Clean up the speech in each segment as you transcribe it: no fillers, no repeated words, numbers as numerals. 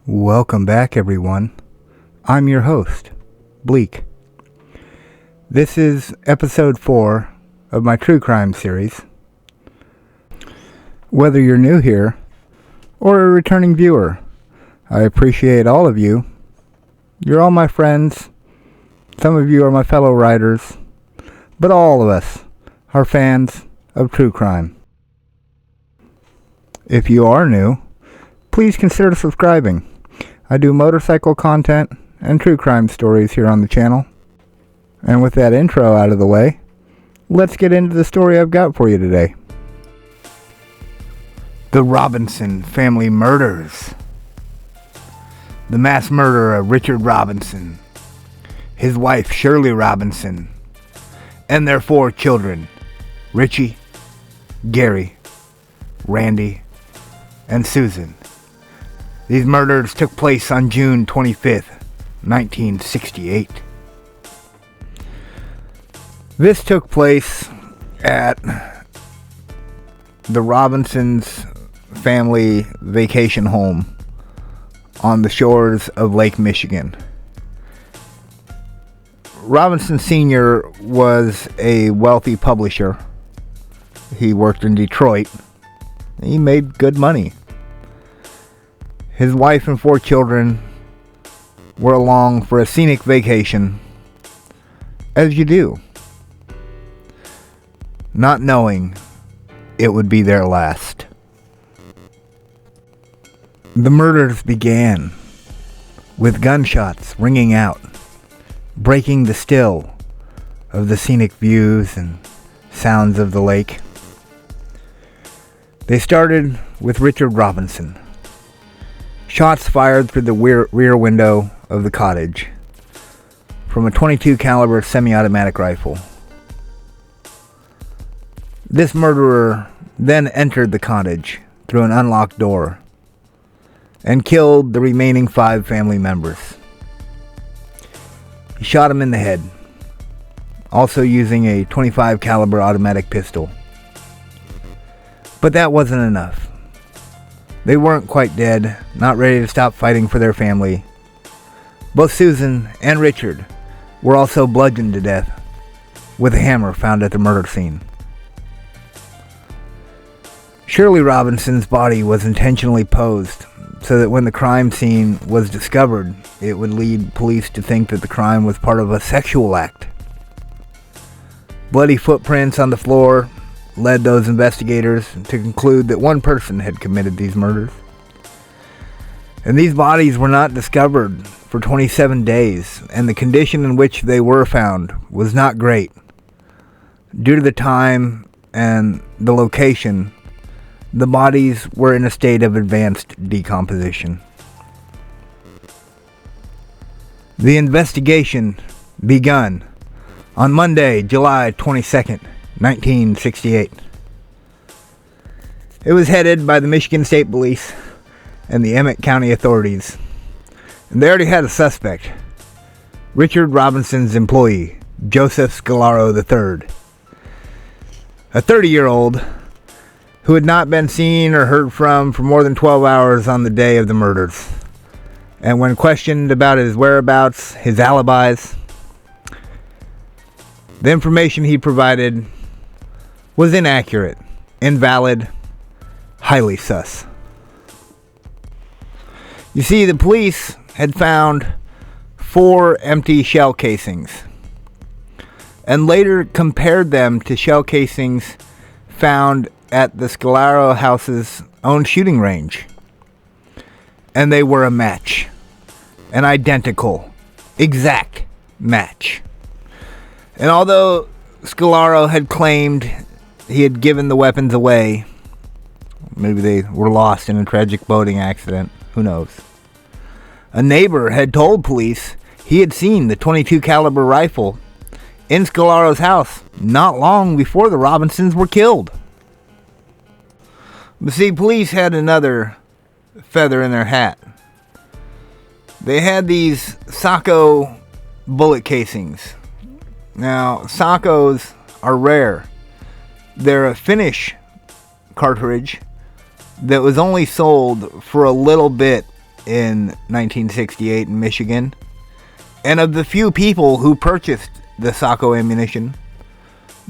Welcome back, everyone. I'm your host, Bleak. This is episode 4 of my true crime series. Whether you're new here or a returning viewer, I appreciate all of you. You're all my friends. Some of you are my fellow writers, but all of us are fans of true crime. If you are new, please consider subscribing. I do motorcycle content and true crime stories here on the channel. And with that intro out of the way, let's get into the story I've got for you today. The Robinson Family Murders. The mass murder of Richard Robinson, his wife Shirley Robinson, and their 4 children, Richie, Gary, Randy, and Susan. These murders took place on June 25th, 1968. This took place at the Robinson's family vacation home on the shores of Lake Michigan. Robinson Sr. was a wealthy publisher. He worked in Detroit. He made good money. His wife and 4 children were along for a scenic vacation, as you do, not knowing it would be their last. The murders began with gunshots ringing out, breaking the still of the scenic views and sounds of the lake. They started with Richard Robinson. Shots fired through the rear window of the cottage from a .22 caliber semi-automatic rifle. This murderer then entered the cottage through an unlocked door and killed the remaining 5 family members. He shot him in the head, also using a .25 caliber automatic pistol. But that wasn't enough. They weren't quite dead, not ready to stop fighting for their family. Both Susan and Richard were also bludgeoned to death with a hammer found at the murder scene. Shirley Robinson's body was intentionally posed so that when the crime scene was discovered, it would lead police to think that the crime was part of a sexual act. Bloody footprints on the floor led those investigators to conclude that one person had committed these murders. And these bodies were not discovered for 27 days, and the condition in which they were found was not great. Due to the time and the location, the bodies were in a state of advanced decomposition. The investigation begun on Monday, July 22nd, 1968. It was headed by the Michigan State Police and the Emmett County authorities. And they already had a suspect, Richard Robinson's employee, Joseph Scalaro III, a 30-year-old who had not been seen or heard from for more than 12 hours on the day of the murders. And when questioned about his whereabouts, his alibis, the information he provided was inaccurate, invalid, highly sus. You see, the police had found 4 empty shell casings and later compared them to shell casings found at the Scalaro house's own shooting range. And they were a match. An identical, exact match. And although Scalaro had claimed he had given the weapons away, maybe they were lost in a tragic boating accident, who knows, a neighbor had told police he had seen the .22 caliber rifle in Scalaro's house not long before the Robinsons were killed. But see, police had another feather in their hat. They had these Sacco bullet casings. Now, Saccos are rare. They're a Finnish cartridge that was only sold for a little bit in 1968 in Michigan. And of the few people who purchased the Sacco ammunition,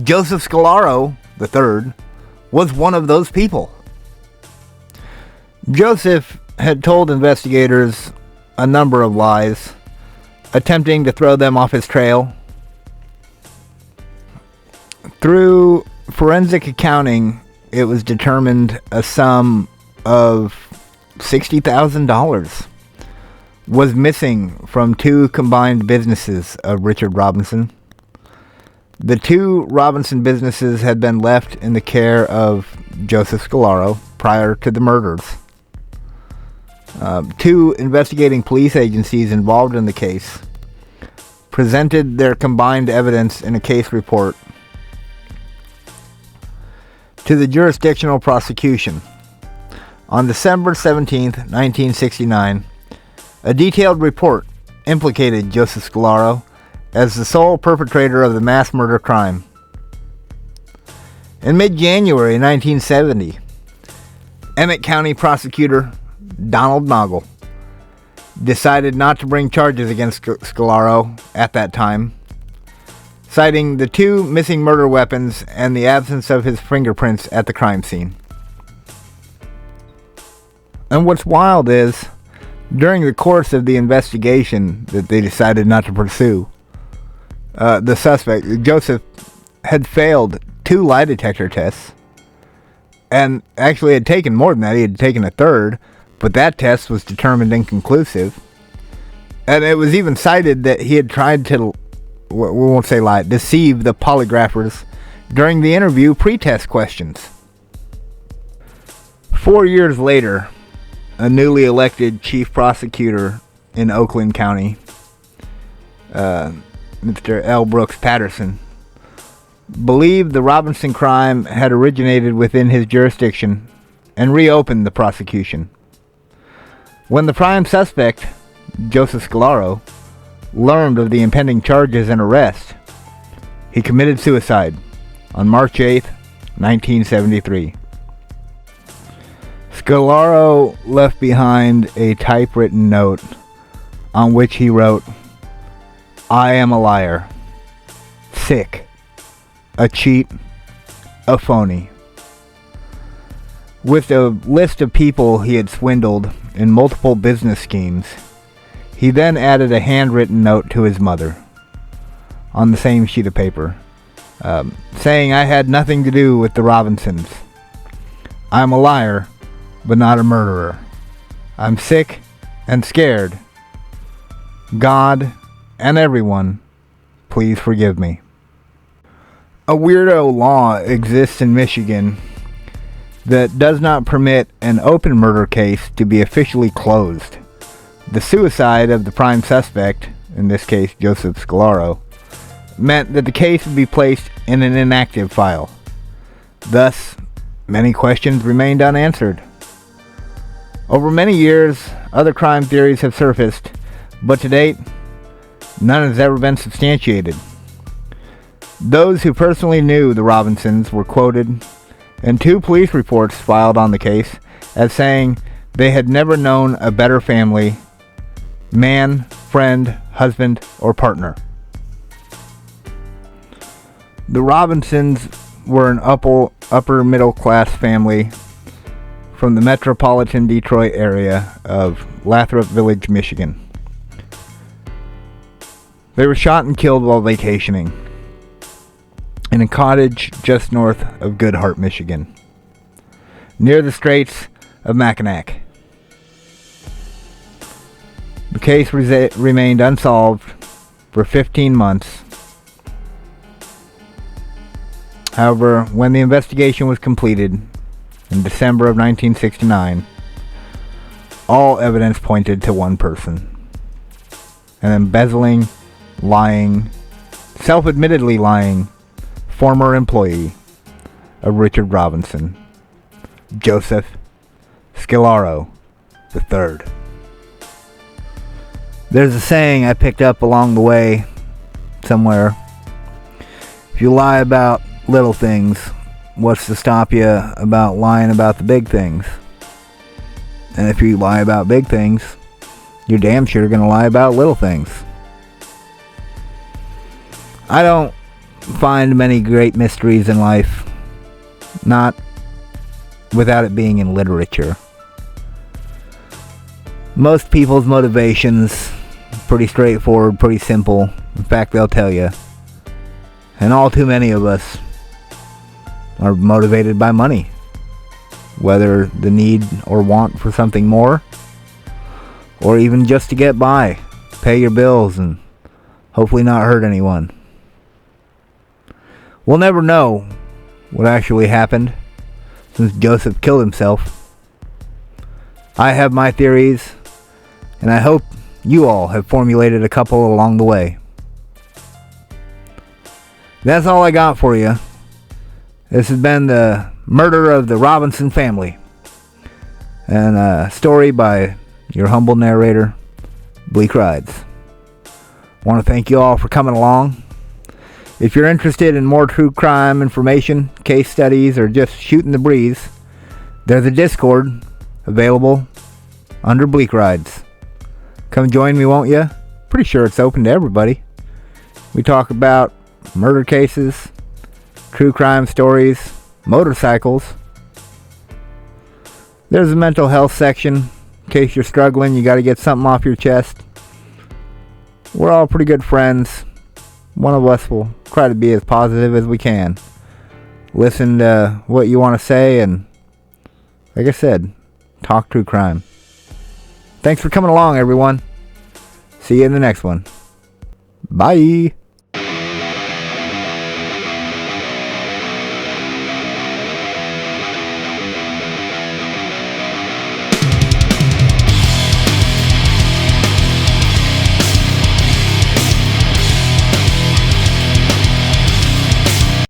Joseph Scalaro III was one of those people. Joseph had told investigators a number of lies, attempting to throw them off his trail. Through forensic accounting, it was determined a sum of $60,000 was missing from two combined businesses of Richard Robinson. The two Robinson businesses had been left in the care of Joseph Scalaro prior to the murders. Two investigating police agencies involved in the case presented their combined evidence in a case report to the jurisdictional prosecution. On December 17, 1969, a detailed report implicated Joseph Scalaro as the sole perpetrator of the mass murder crime. In mid-January 1970, Emmett County prosecutor Donald Noggle decided not to bring charges against Scalaro at that time, citing the two missing murder weapons and the absence of his fingerprints at the crime scene. And what's wild is, during the course of the investigation that they decided not to pursue, the suspect, Joseph, had failed 2 lie detector tests, and actually had taken more than that. He had taken a third, but that test was determined inconclusive. And it was even cited that he had tried to, we won't say lie, deceive the polygraphers during the interview pre-test questions. 4 years later, a newly elected chief prosecutor in Oakland County, Mr. L. Brooks Patterson, believed the Robinson crime had originated within his jurisdiction and reopened the prosecution. When the prime suspect, Joseph Scalaro, learned of the impending charges and arrest, he committed suicide on March 8, 1973. Scalaro left behind a typewritten note on which he wrote, "I am a liar, sick, a cheat, a phony." With a list of people he had swindled in multiple business schemes, he then added a handwritten note to his mother on the same sheet of paper, saying, "I had nothing to do with the Robinsons. I'm a liar, but not a murderer. I'm sick and scared. God and everyone, please forgive me." A weirdo law exists in Michigan that does not permit an open murder case to be officially closed. The suicide of the prime suspect, in this case Joseph Scalaro, meant that the case would be placed in an inactive file. Thus, many questions remained unanswered. Over many years, other crime theories have surfaced, but to date, none has ever been substantiated. Those who personally knew the Robinsons were quoted in 2 police reports filed on the case as saying they had never known a better family, man, friend, husband, or partner. The Robinsons were an upper middle class family from the metropolitan Detroit area of Lathrop Village, Michigan. They were shot and killed while vacationing in a cottage just north of Goodhart, Michigan, near the Straits of Mackinac. The case remained unsolved for 15 months. However, when the investigation was completed in December of 1969, all evidence pointed to one person: an embezzling, lying, self-admittedly lying former employee of Richard Robinson, Joseph Scalaro III. There's a saying I picked up along the way somewhere: if you lie about little things, what's to stop you about lying about the big things? And if you lie about big things, you're damn sure going to lie about little things. I don't find many great mysteries in life, not without it being in literature. Most people's motivations, pretty straightforward, pretty simple. In fact, they'll tell you. And all too many of us are motivated by money. Whether the need or want for something more, or even just to get by, pay your bills, and hopefully not hurt anyone. We'll never know what actually happened since Joseph killed himself. I have my theories, and I hope you all have formulated a couple along the way. That's all I got for you. This has been the murder of the Robinson family, and a story by your humble narrator, Bleak Rides. I want to thank you all for coming along. If you're interested in more true crime information, case studies, or just shooting the breeze, there's a Discord available under Bleak Rides. Come join me, won't you? Pretty sure it's open to everybody. We talk about murder cases, true crime stories, motorcycles. There's a mental health section in case you're struggling, you got to get something off your chest. We're all pretty good friends. One of us will try to be as positive as we can. Listen to what you want to say, and like I said, talk true crime. Thanks for coming along, everyone. See you in the next one. Bye.